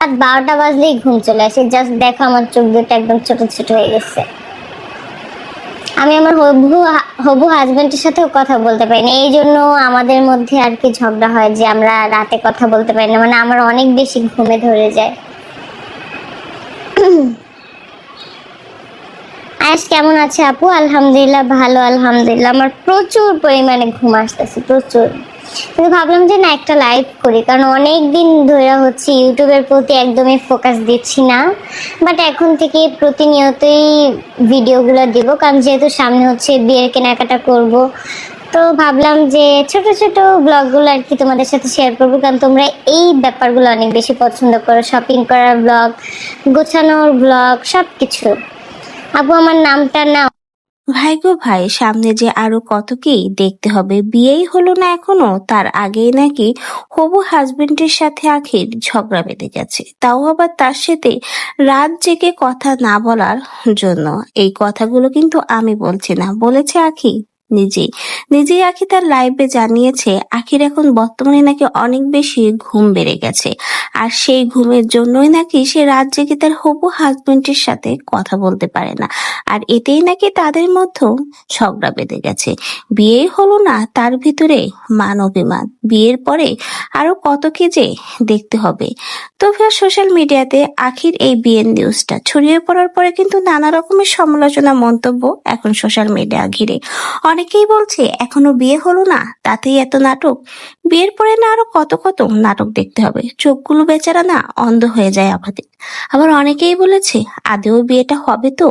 রাত 12টা বাজলেই ঘুম চলে আসে। জাস্ট দেখো আমার চোখ দুটো একদম ছোট ছোট হয়ে গেছে। আমি আমার হবু হাজবেন্ডের সাথেও কথা বলতে পারি না, এই জন্য আমাদের মধ্যে আর কি ঝগড়া হয় যে আমরা রাতে কথা বলতে পারি না, মানে আমার অনেক বেশি ঘুমে ধরে যায়। আয়াস কেমন আছে আপু? আলহামদুলিল্লাহ ভালো, আলহামদুলিল্লাহ। আমার প্রচুর পরিমাণে ঘুম আসতেছে, প্রচুর। কিন্তু ভাবলাম যে না, একটা লাইভ করি, কারণ অনেক দিন ধরে হচ্ছে ইউটিউবের প্রতি একদমই ফোকাস দিচ্ছি না। বাট এখন থেকে প্রতিনিয়তই ভিডিওগুলো দিব, কারণ যেহেতু সামনে হচ্ছে বিয়ের কেনাকাটা করব, তো ভাবলাম যে ছোট ছোট ব্লগগুলো আর কি তোমাদের সাথে শেয়ার করবো, কারণ তোমরা এই ব্যাপারগুলো অনেক বেশি পছন্দ করো, শপিং করার ব্লগ, গোছানোর ব্লগ, সবকিছু। আপু আমার নামটা না। ভাই গো ভাই, সামনে যে আরো কত কি দেখতে হবে। বিয়েই হলো না এখনো, তার আগেই নাকি হবু হাজবেন্ডের সাথে আখির ঝগড়া বেঁধে গেছে, তাও আবার তার সাথে রাত জেগে কথা না বলার জন্য। এই কথাগুলো কিন্তু আমি বলছি না, বলেছে আখি নিজেই। নিজেই আখি তার লাইভে জানিয়েছে আখির এখন বর্তমানে নাকি অনেক বেশি ঘুম বেড়ে গেছে, আর সেই ঘুমের জন্যই নাকি সে রাত জেগে তার হবু হাজবেন্ডের সাথে কথা বলতে পারে না। আর এতেই নাকি তাদের মধ্যে ঝগড়া বেঁধে গেছে। বিয়েই হলো না, তার ভিতরে মান অভিমান। বিয়ের পরে আরো কত কি যে দেখতে হবে। তো ফের সোশ্যাল মিডিয়াতে আখির এই বিয়ের নিউজটা ছড়িয়ে পড়ার পরে কিন্তু নানা রকমের সমালোচনা, মন্তব্য এখন সোশ্যাল মিডিয়া ঘিরে। অনেকেই বলছে এখনো বিয়ে হলো না, তাতেই এত নাটক। বিয়ের পরে না আরো কত কত নাটক দেখতে হবে, চোখগুলো বেচারা না অন্ধ হয়ে যায় আমাদের। আবার অনেকেই বলেছে আদেও বিয়েটা হবে তো,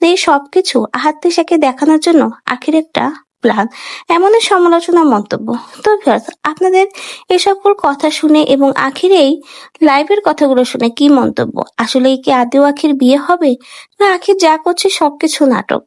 এই সবকিছু আহাত্মিসাকে দেখানোর জন্য আখির একটা প্ল্যান, এমনই সমালোচনা, মন্তব্য। তো ভিউয়ার্স, আপনাদের এই সকল কথা শুনে এবং আখির এই লাইভের কথাগুলো শুনে কি মন্তব্য? আসলে কি আদেও আখির বিয়ে হবে, না আখির যা করছে সবকিছু নাটক?